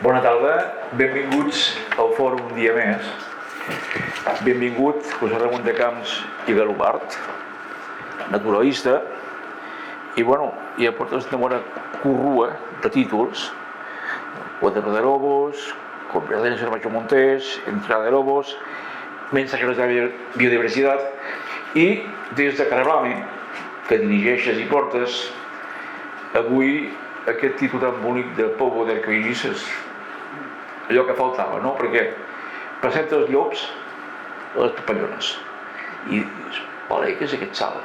Bona tarda, benvinguts al fòrum un dia més. Benvingut José Ramon de Camps i Galobart, naturalista, i bueno, ja portes una bona corrua de títols: Cuaderno de Lobos, Conversaciones en Macho Montés, Entrada de Lobos, Mensajeros de la Biodiversitat, i des de Carablame, que dirigeixes i portes, avui aquest títol tan bonic de Povo de Arcoiris, allò que faltava, no? Perquè presenta els llops a les papallones i dius, vale, què és aquest salt?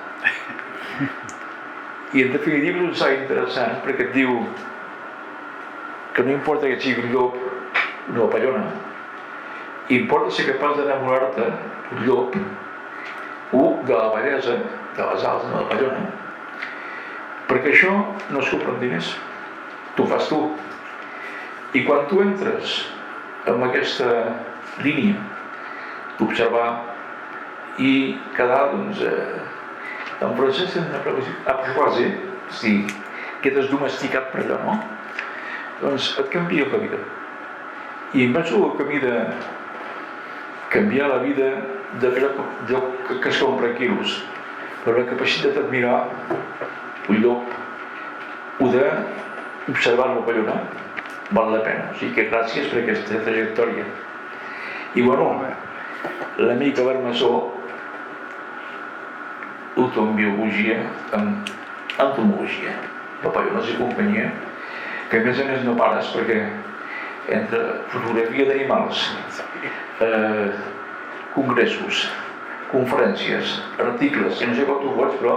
I en definitiva és un salt interessant perquè et diu que no importa que sigui un llop, una papallona, importa ser capaç d'enamorar-te un llop, de la bellesa, de les ales de la papallona, perquè això no es compra amb diners, t'ho fas tu. I quan tu entres en aquesta línia d'observar i quedar, doncs, en francès apprivoisé, és a dir, quedes domesticat per allò, no? Doncs et canvia la vida. I em penso el camí de canviar la vida d'allò que es compra quilos, per la capacitat d'admirar un llop o d'observar la papallona, val la pena. O sigui que gràcies per aquesta trajectòria. I bueno, l'amic Albert Massó, doctor en biologia, en entomologia, papallones i companyia, que a més no pares perquè entre fotografia d'animals, congressos, conferències, articles, no sé com tu vols, però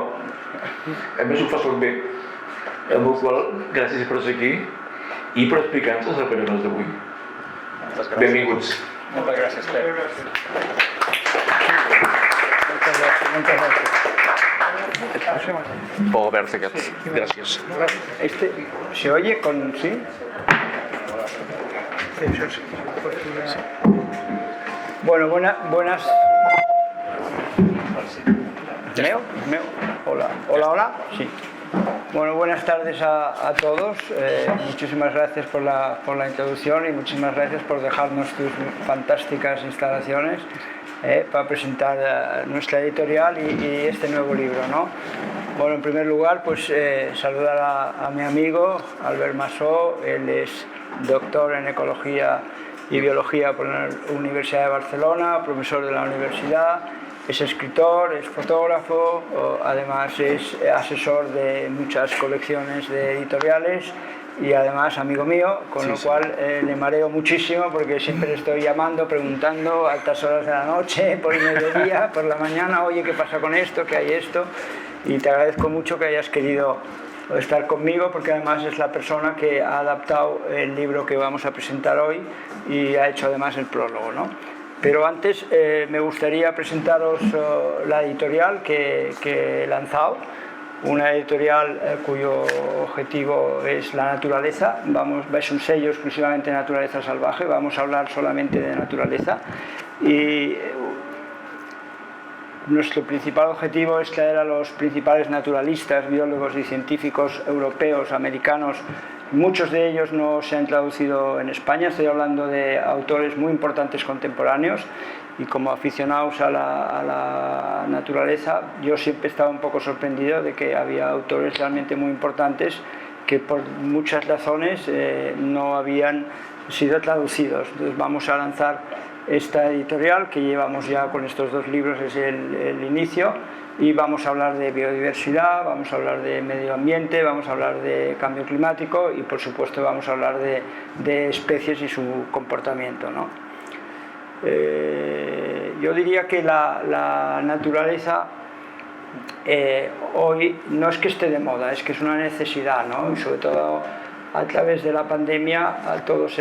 a més ho fas tot bé, amb el qual gràcies per ser aquí i per explicar-nos les papallones d'avui. Benvinguts. Moltes gràcies, Pep. Pau Albert aquest, gràcies. ¿Se oye con sí? Bueno, buenas. ¿Meo? Hola. Hola. Sí. Bueno, buenas tardes a todos. Muchísimas gracias por la introducción y muchísimas gracias por dejarnos tus fantásticas instalaciones para presentar nuestra editorial y este nuevo libro, ¿no? Bueno, en primer lugar, pues saludar a mi amigo Albert Massó. Él es doctor en Ecología y Biología por la Universidad de Barcelona, profesor de la universidad. Es escritor, es fotógrafo, además es asesor de muchas colecciones de editoriales y además amigo mío, con lo cual le mareo muchísimo porque siempre le estoy llamando, preguntando a altas horas de la noche, por el mediodía, por la mañana, oye, ¿qué pasa con esto? ¿Qué hay esto? Y te agradezco mucho que hayas querido estar conmigo porque además es la persona que ha adaptado el libro que vamos a presentar hoy y ha hecho además el prólogo, ¿no? Pero antes me gustaría presentaros la editorial que he lanzado, una editorial cuyo objetivo es la naturaleza. Es un sello exclusivamente de naturaleza salvaje, vamos a hablar solamente de naturaleza. Y nuestro principal objetivo es traer a los principales naturalistas, biólogos y científicos europeos, americanos. Muchos de ellos no se han traducido en España, estoy hablando de autores muy importantes contemporáneos y como aficionados a la naturaleza yo siempre estaba un poco sorprendido de que había autores realmente muy importantes que por muchas razones no habían sido traducidos. Entonces vamos a lanzar esta editorial que llevamos ya con estos dos libros, es el inicio, y vamos a hablar de biodiversidad, vamos a hablar de medio ambiente, vamos a hablar de cambio climático y por supuesto vamos a hablar de especies y su comportamiento, ¿no? Yo diría que la naturaleza hoy no es que esté de moda, es que es una necesidad, ¿no? Y sobre todo a través de la pandemia todos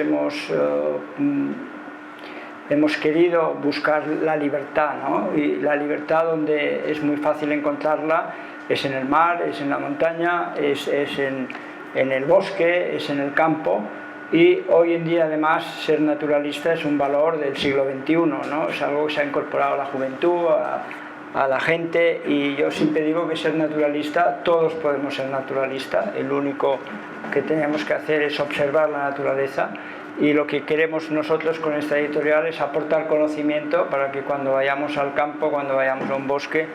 hemos querido buscar la libertad, ¿no? Y la libertad donde es muy fácil encontrarla es en el mar, es en la montaña, es en el bosque, es en el campo. Y hoy en día además ser naturalista es un valor del siglo XXI, ¿no? Es algo que se ha incorporado a la juventud, a la gente, y yo siempre digo que ser naturalista, todos podemos ser naturalistas, el único que tenemos que hacer es observar la naturaleza y lo que queremos nosotros con esta editorial es aportar conocimiento para que cuando vayamos al campo, cuando vayamos a un bosque,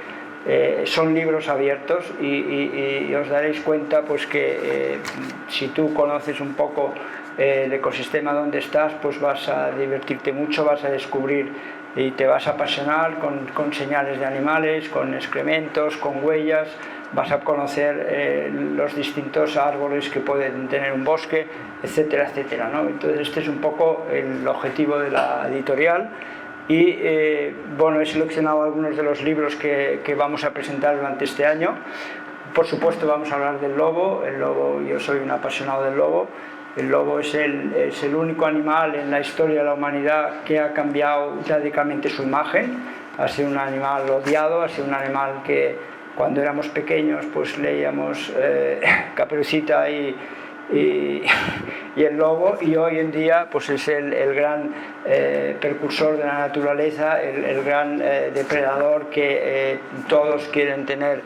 son libros abiertos y os daréis cuenta pues que si tú conoces un poco el ecosistema donde estás, pues vas a divertirte mucho, vas a descubrir y te vas a apasionar con señales de animales, con excrementos, con huellas, vas a conocer los distintos árboles que pueden tener un bosque, etcétera, etcétera, ¿no? Entonces este es un poco el objetivo de la editorial. Y bueno, he seleccionado algunos de los libros que vamos a presentar durante este año. Por supuesto vamos a hablar del lobo. El lobo, yo soy un apasionado del lobo. El lobo es el único animal en la historia de la humanidad que ha cambiado radicalmente su imagen. Ha sido un animal odiado, ha sido un animal que cuando éramos pequeños pues leíamos Caperucita y el lobo, y hoy en día pues es el gran precursor de la naturaleza, el gran depredador que todos quieren tener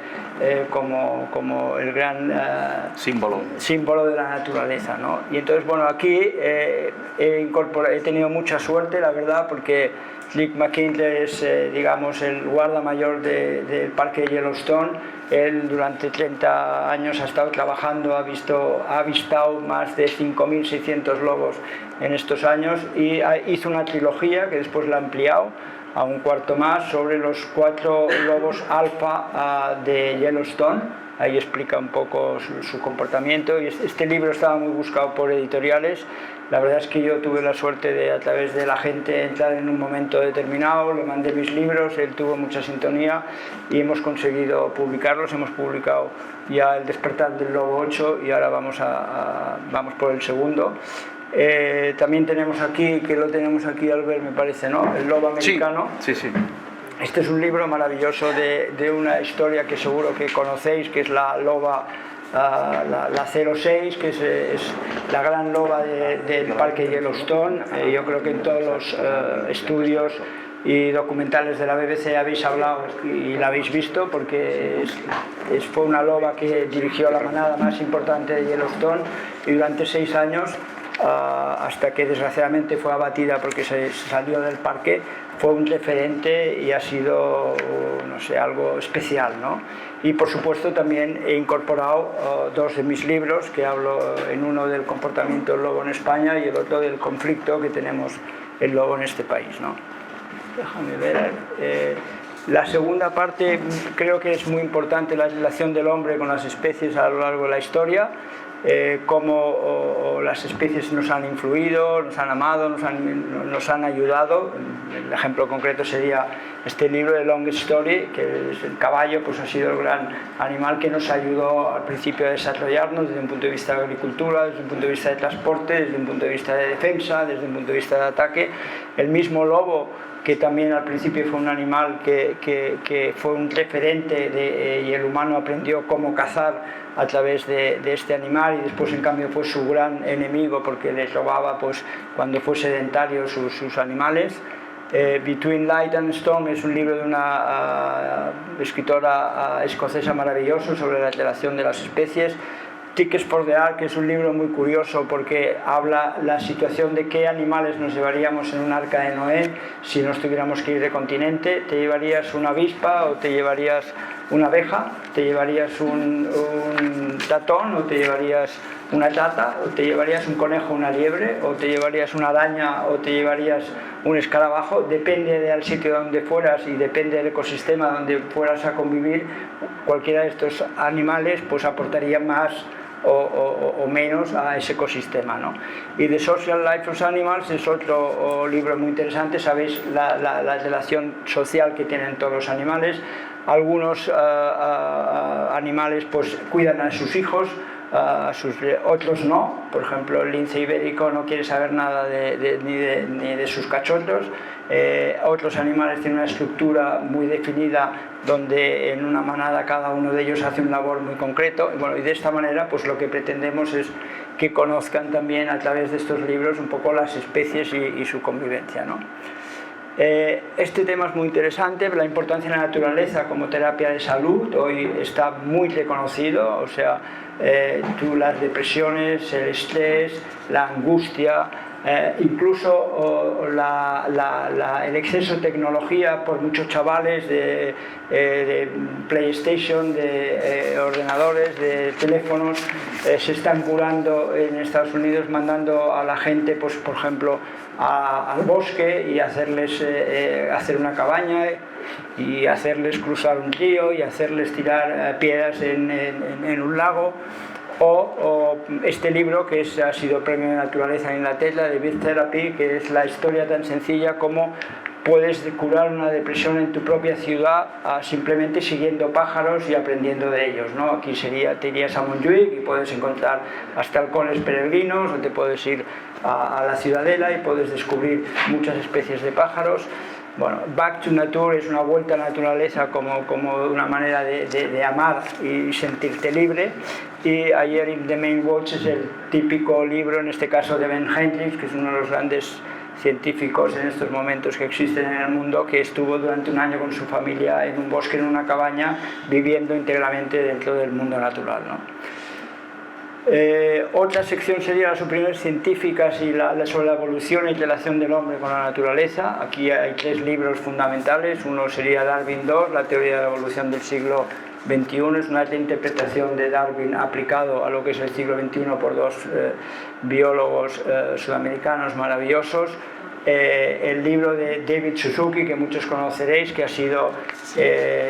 como el gran símbolo de la naturaleza, ¿no? Y entonces bueno, aquí he tenido mucha suerte, la verdad, porque Nick McKinley es digamos el guarda mayor del parque de Yellowstone. Él durante 30 años ha estado trabajando, ha avistado más de 5.600 lobos en estos años y hizo una trilogía que después la ha ampliado a un cuarto más sobre los 4 lobos alfa de Yellowstone. Ahí explica un poco su comportamiento y este libro estaba muy buscado por editoriales. La verdad es que yo tuve la suerte de, a través de la gente, entrar en un momento determinado, le mandé mis libros, él tuvo mucha sintonía y hemos conseguido publicarlos. Hemos publicado ya El despertar del lobo 8 y ahora vamos por el segundo. También tenemos aquí, que lo tenemos aquí al ver, me parece, ¿no? El lobo americano. Sí, sí, sí. Este es un libro maravilloso de una historia que seguro que conocéis, que es la loba, la 06, que es la gran loba del parque Yellowstone. Yo creo que en todos los estudios y documentales de la BBC habéis hablado y la habéis visto, porque fue una loba que dirigió la manada más importante de Yellowstone y durante 6 años, hasta que desgraciadamente fue abatida porque se salió del parque, fue un referente y ha sido, no sé, algo especial, ¿no? Y por supuesto también he incorporado 2 de mis libros, que hablo en uno del comportamiento del lobo en España y el otro del conflicto que tenemos el lobo en este país, ¿no? Déjame ver. La segunda parte creo que es muy importante, la relación del hombre con las especies a lo largo de la historia. Cómo las especies nos han influido, nos han amado, nos han ayudado. El ejemplo concreto sería este libro de Long Story, que es el caballo, pues ha sido el gran animal que nos ayudó al principio a desarrollarnos desde un punto de vista de agricultura, desde un punto de vista de transporte, desde un punto de vista de defensa, desde un punto de vista de ataque. El mismo lobo, que también al principio fue un animal que fue un referente y el humano aprendió cómo cazar a través de este animal, y después en cambio fue su gran enemigo porque les robaba pues, cuando fue sedentario sus animales. Between Light and Storm es un libro de una escritora escocesa maravilloso sobre la relación de las especies. Tickets for the Ark es un libro muy curioso porque habla la situación de qué animales nos llevaríamos en un arca de Noé si nos tuviéramos que ir de continente. ¿Te llevarías una avispa o te llevarías una abeja? ¿Te llevarías un ratón o te llevarías una rata? ¿O te llevarías un conejo o una liebre? ¿O te llevarías una araña o te llevarías un escarabajo? Depende del sitio donde fueras y depende del ecosistema donde fueras a convivir, cualquiera de estos animales pues aportaría más o menos a ese ecosistema, ¿no? Y The Social Life of Animals es otro libro muy interesante. Sabéis la relación social que tienen todos los animales. Algunos animales pues cuidan a sus hijos, otros no. Por ejemplo, el lince ibérico no quiere saber nada ni de sus cachorros. Otros animales tienen una estructura muy definida donde en una manada cada uno de ellos hace un labor muy concreto. Y, bueno, y de esta manera pues lo que pretendemos es que conozcan también a través de estos libros un poco las especies y su convivencia, ¿no? Este tema es muy interesante, la importancia de la naturaleza como terapia de salud hoy está muy reconocido. O sea, las depresiones, el estrés, la angustia, Incluso el exceso de tecnología por muchos chavales de PlayStation, de ordenadores, de teléfonos, se están curando en Estados Unidos, mandando a la gente, pues, por ejemplo, al bosque y hacerles hacer una cabaña y hacerles cruzar un río y hacerles tirar piedras en un lago. O este libro que ha sido premio de naturaleza en Inglaterra, de Bird Therapy, que es la historia tan sencilla como puedes curar una depresión en tu propia ciudad simplemente siguiendo pájaros y aprendiendo de ellos, ¿no? Aquí te irías a Montjuic y puedes encontrar hasta halcones peregrinos, o te puedes ir a la Ciudadela y puedes descubrir muchas especies de pájaros. Bueno, Back to Nature es una vuelta a la naturaleza como una manera de amar y sentirte libre. Y ayer in the Main Watch es el típico libro, en este caso de Ben Hendricks, que es uno de los grandes científicos en estos momentos que existen en el mundo, que estuvo durante un año con su familia en un bosque, en una cabaña, viviendo íntegramente dentro del mundo natural, ¿no? Otra sección sería las opiniones científicas sobre la evolución y relación del hombre con la naturaleza. Aquí hay 3 libros fundamentales. Uno sería Darwin II, la teoría de la evolución del siglo XXI. Es una interpretación de Darwin aplicado a lo que es el siglo XXI por 2 biólogos sudamericanos maravillosos. El libro de David Suzuki, que muchos conoceréis, que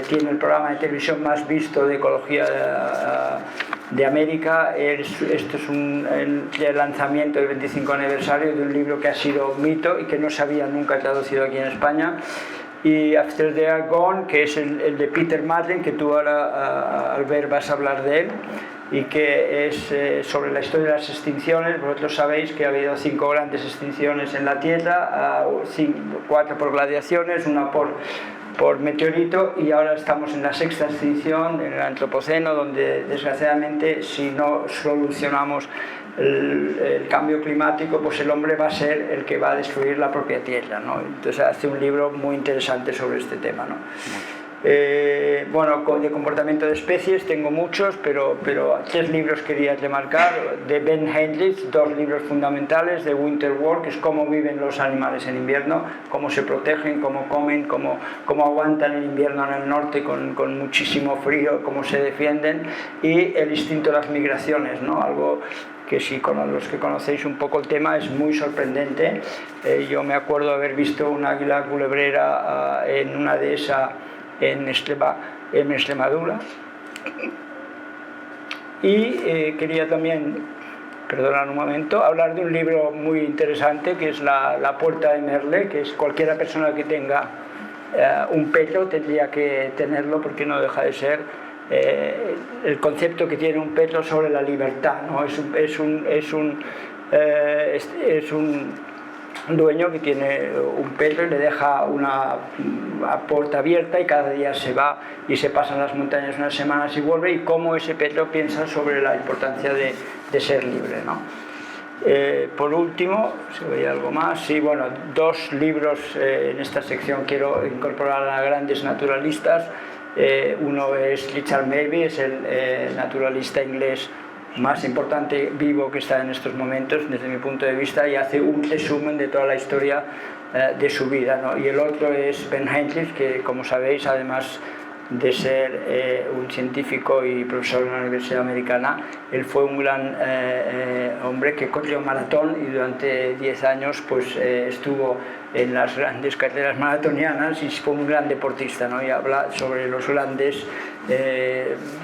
tiene el programa de televisión más visto de ecología de América. Esto es el lanzamiento del 25 aniversario de un libro que ha sido mito y que no se había nunca traducido aquí en España. Y After They Are Gone, que es el de Peter Madden, que tú ahora, Albert, vas a hablar de él, y que es sobre la historia de las extinciones. Vosotros sabéis que ha habido 5 grandes extinciones en la Tierra, 4 por gladiaciones, una por meteorito, y ahora estamos en la 6ª extinción, en el Antropoceno, donde desgraciadamente, si no solucionamos el cambio climático, pues el hombre va a ser el que va a destruir la propia Tierra, ¿no? Entonces hace un libro muy interesante sobre este tema, ¿no? Bueno, de comportamiento de especies tengo muchos, pero 3 libros quería remarcar. De Ben Hendricks, 2 libros fundamentales. De Winter War, que es cómo viven los animales en invierno, cómo se protegen, cómo comen, cómo aguantan el invierno en el norte con muchísimo frío, cómo se defienden. Y El instinto de las migraciones, ¿no? Algo que, si con los que conocéis un poco el tema, es muy sorprendente. Yo me acuerdo haber visto una águila culebrera en una dehesa en Extremadura. Y quería también, perdonad un momento, hablar de un libro muy interesante, que es La puerta de Merle, que es cualquiera persona que tenga un peto tendría que tenerlo, porque no deja de ser el concepto que tiene un peto sobre la libertad, ¿no? Es un dueño que tiene un perro y le deja una puerta abierta, y cada día se va y se pasa en las montañas unas semanas y vuelve, y cómo ese perro piensa sobre la importancia de ser libre, ¿no? Por último, si veía algo más, sí, bueno, 2 libros en esta sección quiero incorporar a grandes naturalistas. Uno es Richard Mabey, es el naturalista inglés más importante vivo que está en estos momentos, desde mi punto de vista, y hace un resumen de toda la historia de su vida, ¿no? Y el otro es Ben Hendricks, que, como sabéis, además de ser un científico y profesor en la Universidad Americana, él fue un gran hombre que corrió maratón, y durante 10 años pues, estuvo en las grandes carreras maratonianas, y fue un gran deportista, ¿no? Y habla sobre los grandes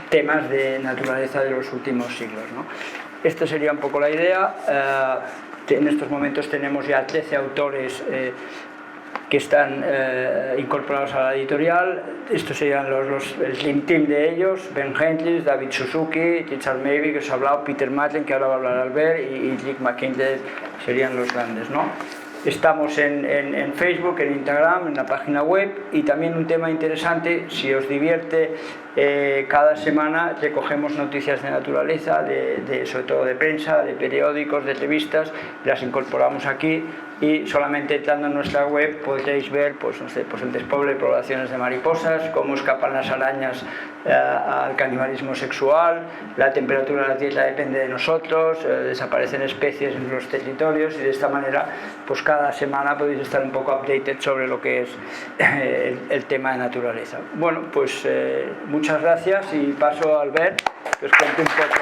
temas de naturaleza de los últimos siglos, ¿no? Esta sería un poco la idea. En estos momentos tenemos ya 13 autores que están incorporados a la editorial. Estos serían el Dream Team de ellos: Ben Hendricks, David Suzuki, Richard Mabey, que os he hablado, Peter Madden, que ahora va a hablar Albert, y Rick McKinley serían los grandes, ¿no? Estamos en Facebook, en Instagram, en la página web, y también un tema interesante, si os divierte Cada semana recogemos noticias de naturaleza, sobre todo de prensa, de periódicos, de revistas, las incorporamos aquí y solamente entrando en nuestra web podréis ver pues, no sé, pues el despoble de poblaciones de mariposas, cómo escapan las arañas al canibalismo sexual, la temperatura de la Tierra depende de nosotros, desaparecen especies en los territorios y de esta manera pues cada semana podéis estar un poco updated sobre lo que es el tema de naturaleza. Bueno, pues muchas gracias y paso a Albert que os cuente un poco.